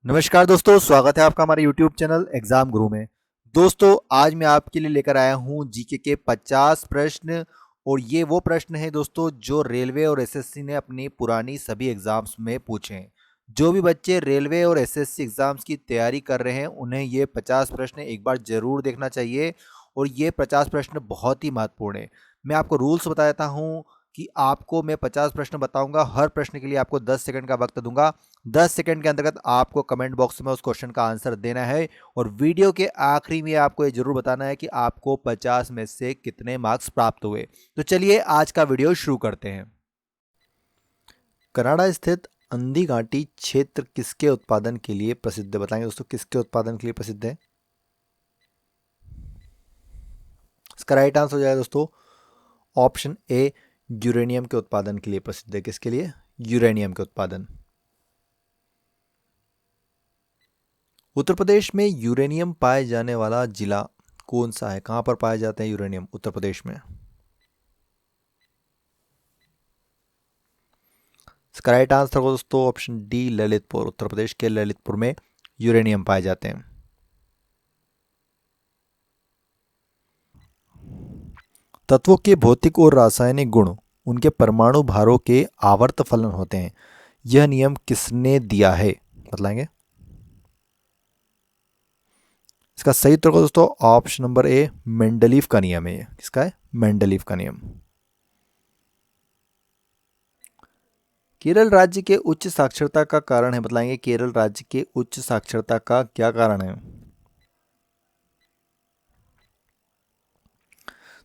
नमस्कार दोस्तों, स्वागत है आपका हमारे YouTube चैनल एग्जाम गुरु में। दोस्तों, आज मैं आपके लिए लेकर आया हूं जीके के 50 प्रश्न। और ये वो प्रश्न है दोस्तों जो रेलवे और एसएससी ने अपनी पुरानी सभी एग्जाम्स में पूछे हैं। जो भी बच्चे रेलवे और एसएससी एग्जाम्स की तैयारी कर रहे हैं उन्हें ये 50 प्रश्न एक बार जरूर देखना चाहिए। और ये 50 प्रश्न बहुत ही महत्वपूर्ण है। मैं आपको रूल्स बता देता हूँ कि आपको मैं 50 प्रश्न बताऊंगा, हर प्रश्न के लिए आपको 10 सेकंड का वक्त दूंगा। 10 सेकंड के अंतर्गत आपको कमेंट बॉक्स में उस क्वेश्चन का आंसर देना है। और वीडियो के आखिरी में आपको ये जरूर बताना है कि आपको 50 में से कितने मार्क्स प्राप्त हुए। तो चलिए आज का वीडियो शुरू करते हैं। कनाडा स्थित अंधी घाटी क्षेत्र किसके उत्पादन के लिए प्रसिद्ध है? बताएंगे दोस्तों, किसके उत्पादन के लिए प्रसिद्ध है? इसका राइट आंसर हो जाएगा दोस्तों ऑप्शन ए, यूरेनियम के उत्पादन के लिए प्रसिद्ध है। किसके लिए? यूरेनियम के उत्पादन। उत्तर प्रदेश में यूरेनियम पाए जाने वाला जिला कौन सा है? कहां पर पाए जाते हैं यूरेनियम उत्तर प्रदेश में? इसका राइट आंसर होगा दोस्तों ऑप्शन डी, ललितपुर। उत्तर प्रदेश के ललितपुर में यूरेनियम पाए जाते हैं। तत्वों के भौतिक और रासायनिक गुण उनके परमाणु भारों के आवर्त फलन होते हैं। यह नियम किसने दिया है? बतलाएंगे। इसका सही उत्तर होगा दोस्तों ऑप्शन नंबर ए, मेंडलीव का नियम है। किसका है? मेंडलीव का नियम। केरल राज्य के उच्च साक्षरता का कारण है। बतलाएंगे केरल राज्य के उच्च साक्षरता का क्या कारण है?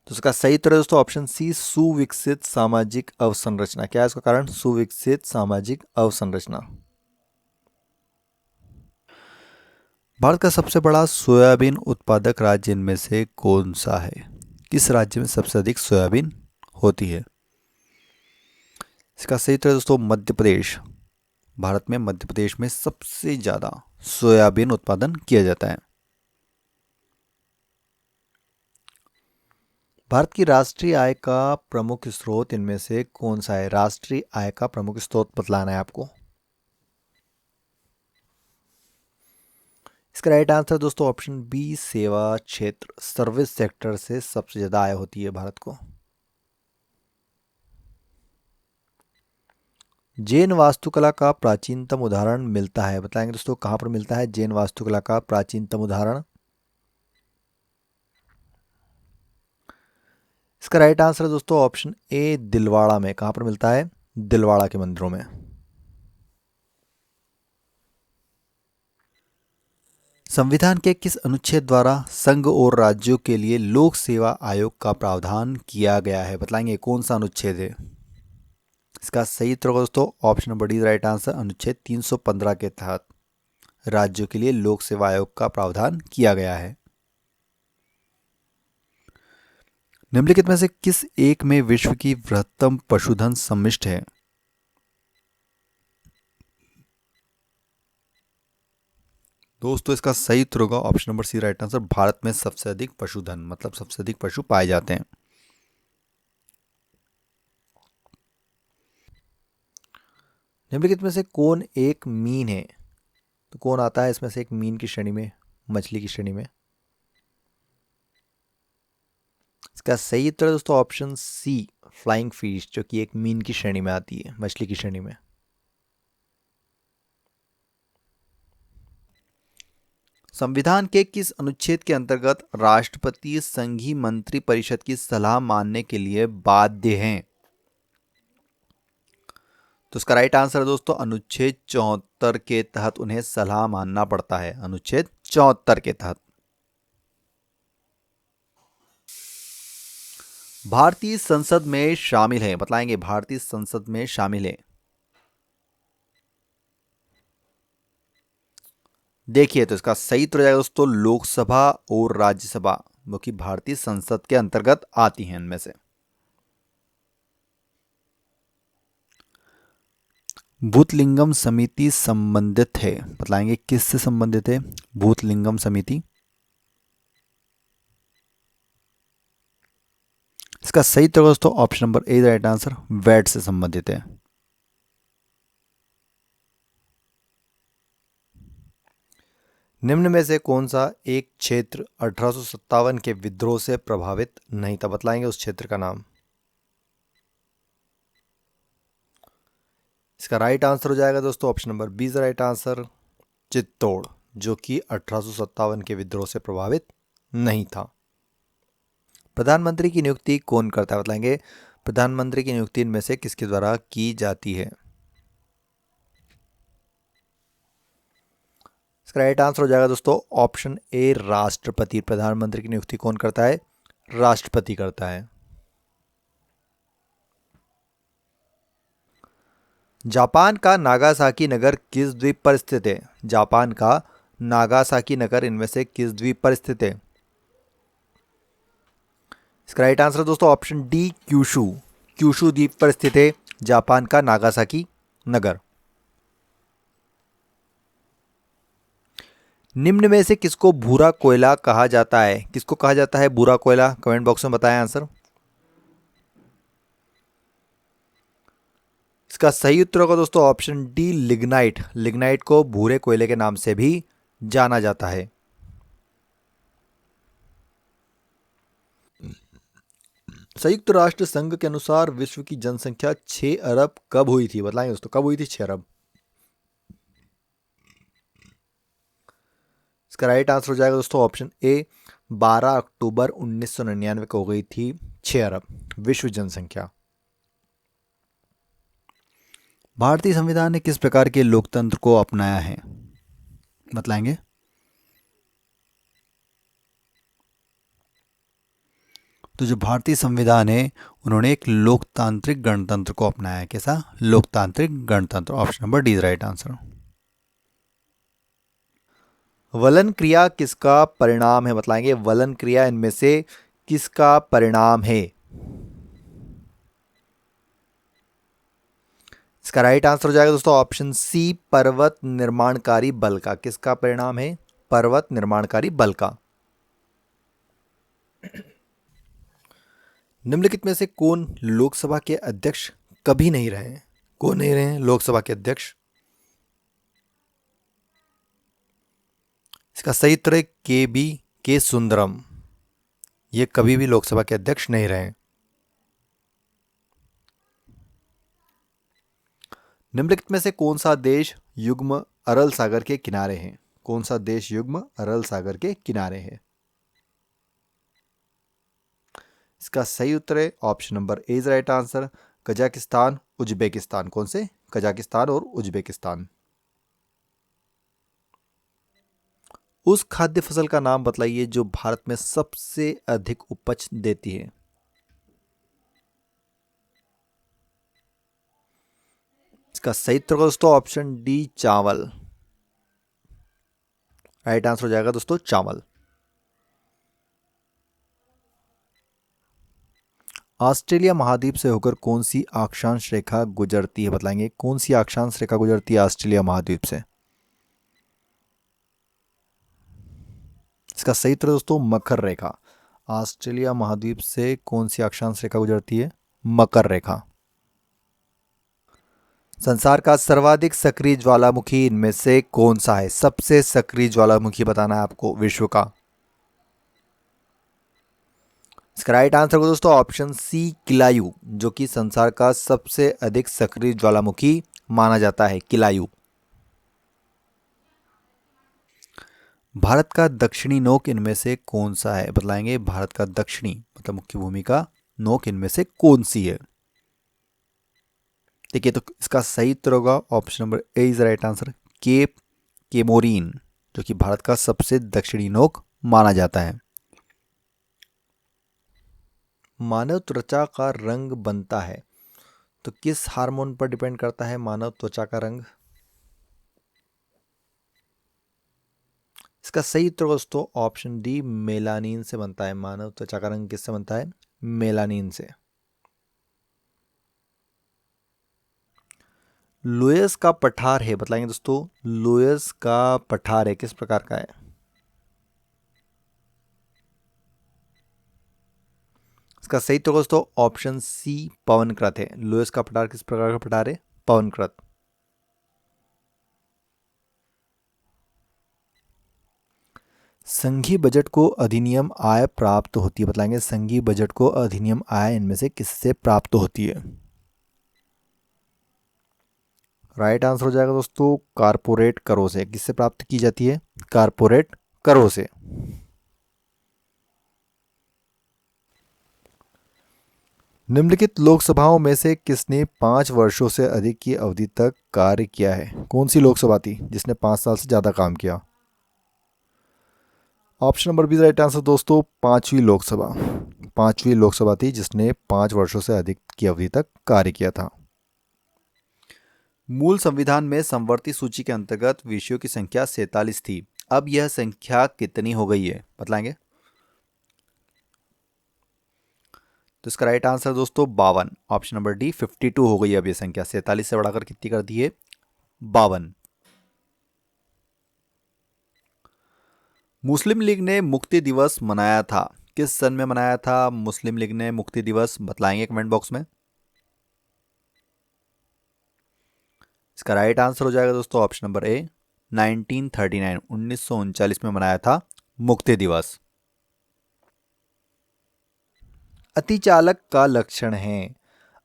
तो इसका सही उत्तर है दोस्तों ऑप्शन सी, सुविकसित सामाजिक अवसंरचना। क्या है इसका कारण? सुविकसित सामाजिक अवसंरचना। भारत का सबसे बड़ा सोयाबीन उत्पादक राज्य इनमें से कौन सा है? किस राज्य में सबसे अधिक सोयाबीन होती है? इसका सही उत्तर है दोस्तों मध्य प्रदेश। भारत में मध्य प्रदेश में सबसे ज्यादा सोयाबीन उत्पादन किया जाता है। भारत की राष्ट्रीय आय का प्रमुख स्रोत इनमें से कौन सा है? राष्ट्रीय आय का प्रमुख स्रोत बतलाना है आपको। इसका राइट आंसर दोस्तों ऑप्शन बी, सेवा क्षेत्र, सर्विस सेक्टर से सबसे ज्यादा आय होती है भारत को। जैन वास्तुकला का प्राचीनतम उदाहरण मिलता है। बताएंगे दोस्तों कहां पर मिलता है जैन वास्तुकला का प्राचीनतम उदाहरण? इसका राइट आंसर है दोस्तों ऑप्शन ए, दिलवाड़ा में। कहां पर मिलता है? दिलवाड़ा के मंदिरों में। संविधान के किस अनुच्छेद द्वारा संघ और राज्यों के लिए लोक सेवा आयोग का प्रावधान किया गया है? बताएंगे कौन सा अनुच्छेद है? इसका सही उत्तर होगा दोस्तों option number D, right answer अनुच्छेद 315 के तहत राज्यों के लिए लोक सेवा आयोग का प्रावधान किया गया है। निम्नलिखित में से किस एक में विश्व की बृहत्तम पशुधन सम्मिष्ट है? दोस्तों इसका सही उत्तर होगा option number C, right answer Bharat में सबसे अधिक पशुधन, मतलब सबसे अधिक पशु पाए जाते हैं। निम्नलिखित में से कौन एक मीन है? तो कौन आता है इसमें से एक मीन की श्रेणी में, मछली की श्रेणी में? इसका सही उत्तर है दोस्तों ऑप्शन सी, फ्लाइंग फिश, जो कि एक मीन की श्रेणी में आती है, मछली की श्रेणी में। संविधान के किस अनुच्छेद के अंतर्गत राष्ट्रपति संघीय मंत्री परिषद की सलाह मानने के लिए बाध्य हैं? तो इसका राइट आंसर है दोस्तों अनुच्छेद 74 के तहत उन्हें सलाह मानना पड़ता है। अनुच्छेद 74 के तहत। भारतीय संसद में शामिल है। बताएंगे भारतीय संसद में शामिल है। देखिए तो इसका सही उत्तर जाएगा दोस्तों लोकसभा और राज्यसभा, जो कि भारतीय संसद के अंतर्गत आती हैं इनमें से। भूतलिंगम समिति संबंधित है। बताएंगे किससे संबंधित है भूतलिंगम समिति? इसका सही उत्तर दोस्तों option number A, right answer VAT से संबंधित है। निम्न में से कौन सा एक क्षेत्र 1857 के विद्रोह से प्रभावित नहीं था? बतलाएंगे उस क्षेत्र का नाम। इसका राइट आंसर हो जाएगा दोस्तों option number B is right answer, Chittor, जो कि 1857 के विद्रोह से प्रभावित नहीं था। प्रधानमंत्री की नियुक्ति कौन करता है? बताएंगे प्रधानमंत्री की नियुक्ति इनमें से किसके द्वारा की जाती है? इसका राइट आंसर हो जाएगा दोस्तों ऑप्शन ए, राष्ट्रपति। प्रधानमंत्री की नियुक्ति कौन करता है? राष्ट्रपति करता है। जापान का नागासाकी नगर किस द्वीप पर स्थित है? जापान का नागासाकी नगर इनमें से किस द्वीप पर स्थित है? इसका राइट आंसर दोस्तों ऑप्शन डी, क्यूशू। क्यूशू द्वीप पर स्थित है जापान का नागासाकी नगर। निम्न में से किसको भूरा कोयला कहा जाता है? किसको कहा जाता है भूरा कोयला? कमेंट बॉक्स में बताएं आंसर। इसका सही उत्तर होगा दोस्तों ऑप्शन डी, लिग्नाइट। लिग्नाइट को भूरे कोयले के नाम से भी जाना जाता है। संयुक्त राष्ट्र संघ के अनुसार विश्व की जनसंख्या 6 अरब कब हुई थी? बताएं दोस्तों, कब हुई थी 6 अरब? इसका राइट आंसर हो जाएगा दोस्तों ऑप्शन ए, 12 अक्टूबर 1999 को हो गई थी 6 अरब विश्व जनसंख्या। भारतीय संविधान ने किस प्रकार के लोकतंत्र को अपनाया है? बतलाएंगे। तो जो भारतीय संविधान है उन्होंने एक लोकतांत्रिक गणतंत्र को अपनाया है। कैसा? लोकतांत्रिक गणतंत्र। Option number D is right answer. वलन क्रिया किसका परिणाम है? बतलाएंगे वलन क्रिया इनमें से किसका परिणाम है? इसका राइट आंसर हो जाएगा दोस्तों ऑप्शन सी, पर्वत निर्माणकारी बल का। किसका परिणाम है? पर्वत निर्माणकारी बल का। निम्नलिखित में से कौन लोकसभा के अध्यक्ष कभी नहीं रहे? कौन नहीं रहे लोकसभा के अध्यक्ष? इसका सही उत्तर है के सुंदरम। ये कभी भी लोकसभा के अध्यक्ष नहीं रहे। निम्नलिखित में से कौन सा देश युग्म अरल सागर के किनारे है? कौन सा देश युग्म अरल सागर के किनारे है? इसका सही उत्तर है option number A is right answer, Kazakhstan, Uzbekistan. कौन से? कजाकिस्तान और उज्बेकिस्तान। उस खाद्य फसल का नाम बतलाइए जो भारत में सबसे अधिक उपज देती है। इसका सही उत्तर दोस्तों ऑप्शन डी, चावल। राइट आंसर हो जाएगा दोस्तों चावल। ऑस्ट्रेलिया महाद्वीप से होकर कौन सी अक्षांश रेखा गुजरती है? बताएंगे कौन सी अक्षांश रेखा गुजरती है ऑस्ट्रेलिया महाद्वीप से? इसका सही उत्तर दोस्तों मकर रेखा। ऑस्ट्रेलिया महाद्वीप से कौन सी अक्षांश रेखा गुजरती है? मकर रेखा। संसार का सर्वाधिक सक्रिय ज्वालामुखी इनमें से कौन सा है? सबसे सक्रिय ज्वालामुखी बताना है आपको विश्व का। इसका राइट आंसर को दोस्तों ऑप्शन सी, किलायू, जो कि संसार का सबसे अधिक सक्रिय ज्वालामुखी माना जाता है, किलायू। भारत का दक्षिणी नोक इनमें से कौन सा है? बतलाएंगे भारत का दक्षिणी मतलब मुख्य भूमि का नोक इनमें से कौन सी है? देखिए तो इसका सही उत्तर होगा option number A is right answer, Cape Comorin, जो कि भारत का सबसे दक्षिणी नोक माना जाता है। मानव त्वचा का रंग बनता है तो किस हार्मोन पर डिपेंड करता है मानव त्वचा का रंग? इसका सही उत्तर दोस्तों ऑप्शन डी, मेलानिन से बनता है। मानव त्वचा का रंग किससे बनता है? मेलानिन से। लोयस का पठार है, बताएंगे दोस्तों लोयस का पठार है किस प्रकार का है? इसका सही उत्तर दोस्तों ऑप्शन सी, पवनकृत है। लोयस का पठार किस प्रकार का पठार है? पवनकृत। संघीय बजट को अधिनियम आय प्राप्त होती है, बताएंगे संघीय बजट को अधिनियम आय इनमें से किससे प्राप्त होती है? राइट आंसर हो जाएगा दोस्तों कारपोरेट करों से। किससे प्राप्त की जाती है? कारपोरेट करों से। निम्नलिखित लोकसभाओं में से किसने 5 वर्षों से अधिक की अवधि तक कार्य किया है? कौन सी लोकसभा थी जिसने 5 साल से ज्यादा काम किया? Option number B right answer दोस्तों, पांचवी लोकसभा। पांचवी लोकसभा थी जिसने 5 वर्षों से अधिक की अवधि तक कार्य किया था। मूल संविधान में समवर्ती सूची के अंतर्गत विषयों की संख्या 47 थी। अब यह संख्या कितनी हो गई है, बतलाएंगे? तो इसका राइट आंसर दोस्तों 52। ऑप्शन नंबर डी 52 हो गई है अब ये संख्या। 47 से बढ़ाकर कितनी कर दी है? 52। मुस्लिम लीग ने मुक्ति दिवस मनाया था, किस सन में मनाया था मुस्लिम लीग ने मुक्ति दिवस? बतलाएंगे कमेंट बॉक्स में। इसका राइट आंसर हो जाएगा दोस्तों ऑप्शन नंबर ए 1939, 1939 में मनाया था मुक्ति दिवस। अतिचालक का लक्षण है।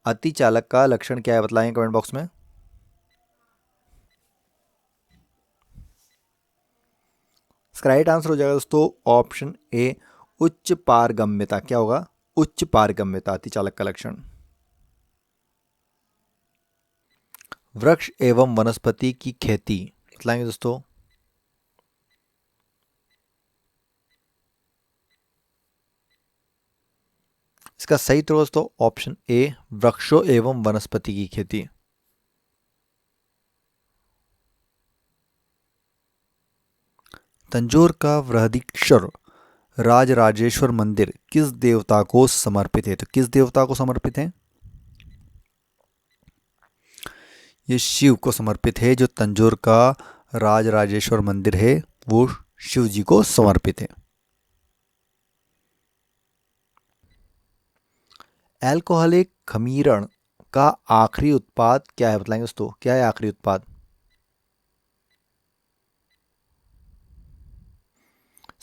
अतिचालक का लक्षण क्या है, बतलाएंगे कमेंट बॉक्स में। इसका राइट आंसर हो जाएगा दोस्तों ऑप्शन ए उच्च पारगम्यता। क्या होगा? उच्च पारगम्यता अतिचालक का लक्षण। वृक्ष एवं वनस्पति की खेती, बतलाएंगे दोस्तों। इसका सही उत्तर दोस्तों ऑप्शन ए वृक्षों एवं वनस्पति की खेती। तंजौर का बृहदीश्वर राजराजेश्वर मंदिर किस देवता को समर्पित है? तो किस देवता को समर्पित है? ये शिव को समर्पित है। जो तंजौर का राजराजेश्वर मंदिर है वो शिव जी को समर्पित है। एल्कोहलिक खमीरण का आखिरी उत्पाद क्या है, बताएंगे दोस्तों? क्या है आखिरी उत्पाद?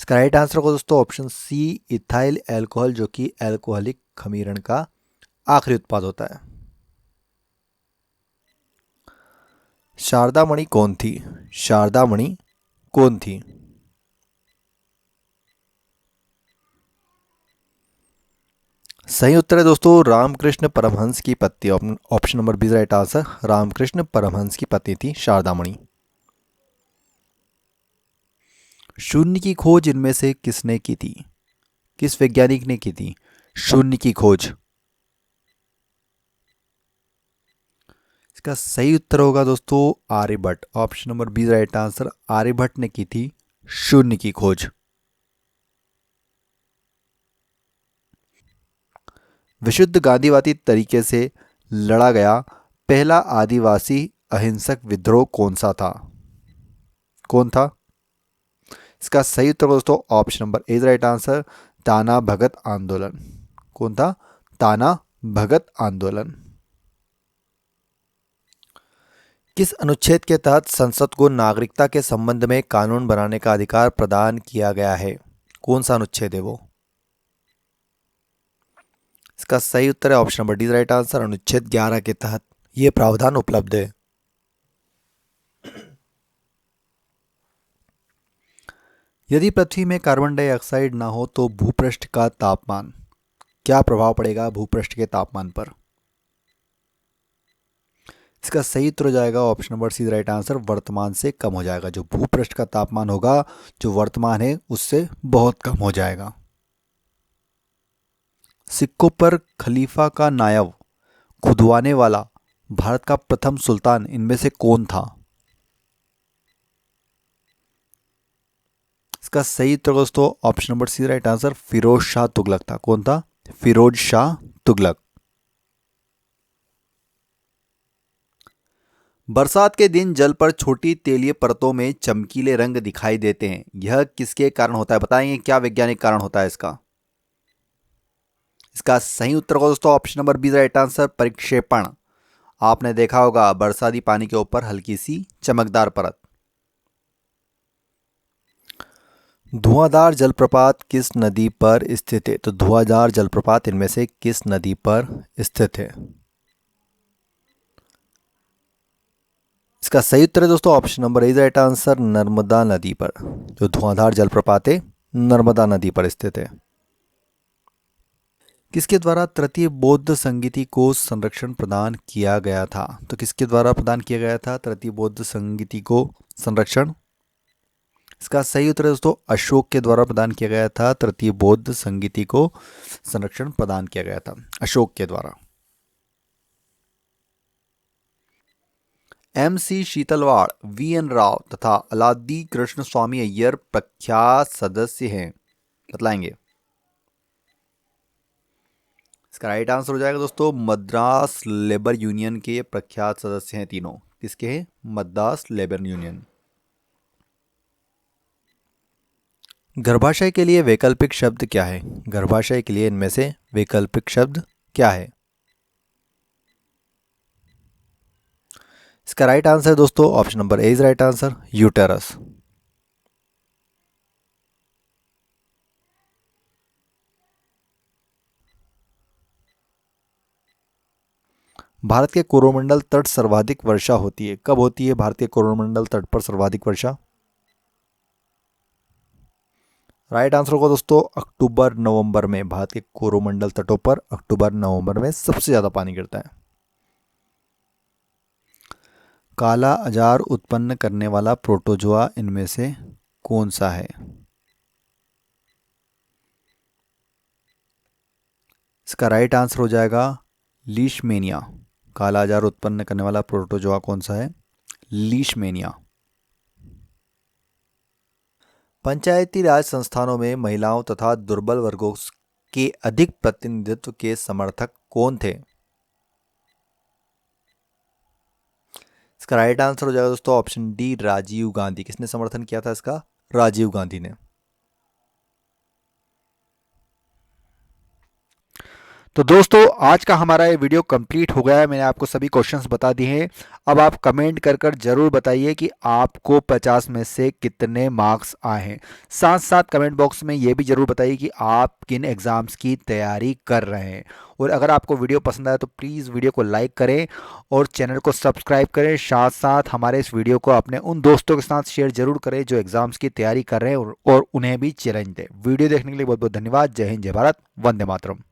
इसका राइट आंसर होगा दोस्तों ऑप्शन सी इथाइल एल्कोहल, जो कि एल्कोहलिक खमीरण का आखिरी उत्पाद होता है। शारदामणि कौन थी? शारदामणि कौन थी? सही उत्तर है दोस्तों रामकृष्ण परमहंस की पत्नी। Option number B right answer, Ramakrishna Paramahamsa की पत्नी थी शारदामणि। शून्य की खोज इनमें से किसने की थी? किस वैज्ञानिक ने की थी शून्य की खोज? इसका सही उत्तर होगा दोस्तों Aryabhata. Option number B right answer, Aryabhata ने की थी शून्य की खोज। विशुद्ध गांधीवादी तरीके से लड़ा गया पहला आदिवासी अहिंसक विद्रोह कौन सा था? कौन था? इसका सही उत्तर दोस्तों option number A right answer, ताना भगत आंदोलन। कौन था? ताना भगत आंदोलन। किस अनुच्छेद के तहत संसद को नागरिकता के संबंध में कानून बनाने का अधिकार प्रदान किया गया है? कौन सा अनुच्छेद है वो? इसका सही उत्तर है option number D right answer, अनुच्छेद 11 के तहत ये प्रावधान उपलब्ध है। यदि पृथ्वी में कार्बन डाइऑक्साइड ना हो तो भूपृष्ठ का तापमान, क्या प्रभाव पड़ेगा भूपृष्ठ के तापमान पर? इसका सही उत्तर हो जाएगा option number C right answer, वर्तमान से कम हो जाएगा। जो भूपृष्ठ का तापमान होगा जो वर्तमान है उससे बहुत कम हो जाएगा। सिक्कों पर खलीफा का नायब खुदवाने वाला भारत का प्रथम सुल्तान इनमें से कौन था? इसका सही उत्तर दोस्तों option number C right answer, Firoz Shah Tughlaq था। कौन था? फिरोज शाह तुगलक। बरसात के दिन जल पर छोटी तेलीय परतों में चमकीले रंग दिखाई देते हैं, यह किसके कारण होता है? बताएंगे क्या वैज्ञानिक कारण होता है इसका? इसका सही उत्तर होगा दोस्तों option number B right answer, परिक्षेपण। आपने देखा होगा बरसाती पानी के ऊपर हल्की सी चमकदार परत। धुआंधार जलप्रपात किस नदी पर स्थित है? तो धुआंधार जलप्रपात इनमें से किस नदी पर स्थित है? इसका सही उत्तर है दोस्तों option number A right answer, Narmada नदी पर। जो धुआंधार जलप्रपात है नर्मदा नदी पर स्थित है। किसके द्वारा तृतीय बौद्ध संगीति को संरक्षण प्रदान किया गया था? तो किसके द्वारा प्रदान किया गया था तृतीय बौद्ध संगीति को संरक्षण? इसका सही उत्तर है दोस्तों अशोक के द्वारा प्रदान किया गया था। तृतीय बौद्ध संगीति को संरक्षण प्रदान किया गया था अशोक के द्वारा। MC शीतलवाड़, VN राव तथा अलादी कृष्ण स्वामी अय्यर प्रख्यात सदस्य हैं, बतलाएंगे। इसका राइट आंसर हो जाएगा दोस्तों मद्रास लेबर यूनियन के प्रख्यात सदस्य हैं तीनों। किसके हैं? Madras labour union. गर्भाशय के लिए वैकल्पिक शब्द क्या है? गर्भाशय के लिए इनमें से वैकल्पिक शब्द क्या है? इसका राइट आंसर है दोस्तों option number A is right answer, uterus. Bharat के कोरोमंडल तट सर्वाधिक वर्षा होती है, कब होती है भारत के कोरोमंडल तट पर सर्वाधिक वर्षा? राइट आंसर होगा दोस्तों अक्टूबर नवंबर में। भारत के कोरोमंडल तटों पर अक्टूबर नवंबर में सबसे ज्यादा पानी गिरता है। काला अजार उत्पन्न करने वाला प्रोटोजोआ इनमें से कौन सा है? इसका राइट आंसर हो जाएगा लीशमेनिया। काला अजार उत्पन्न करने वाला प्रोटोजोआ कौन सा है? लीशमेनिया। पंचायती राज संस्थानों में महिलाओं तथा दुर्बल वर्गों के अधिक प्रतिनिधित्व के समर्थक कौन थे? इसका राइट आंसर हो जाएगा दोस्तों ऑप्शन डी राजीव गांधी। किसने समर्थन किया था इसका? राजीव गांधी ने। तो दोस्तों आज का हमारा ये वीडियो कंप्लीट हो गया है। मैंने आपको सभी क्वेश्चंस बता दिए हैं। अब आप कमेंट कर जरूर बताइए कि आपको 50 में से कितने मार्क्स आए हैं। साथ साथ कमेंट बॉक्स में ये भी जरूर बताइए कि आप किन एग्जाम्स की तैयारी कर रहे हैं। और अगर आपको वीडियो पसंद आया तो प्लीज़ वीडियो को लाइक करें और चैनल को सब्सक्राइब करें। साथ साथ हमारे इस वीडियो को अपने उन दोस्तों के साथ शेयर जरूर करें जो एग्जाम्स की तैयारी कर रहे हैं और उन्हें भी चैलेंज दें। वीडियो देखने के लिए बहुत बहुत धन्यवाद। जय हिंद, जय भारत, वंदे मातरम।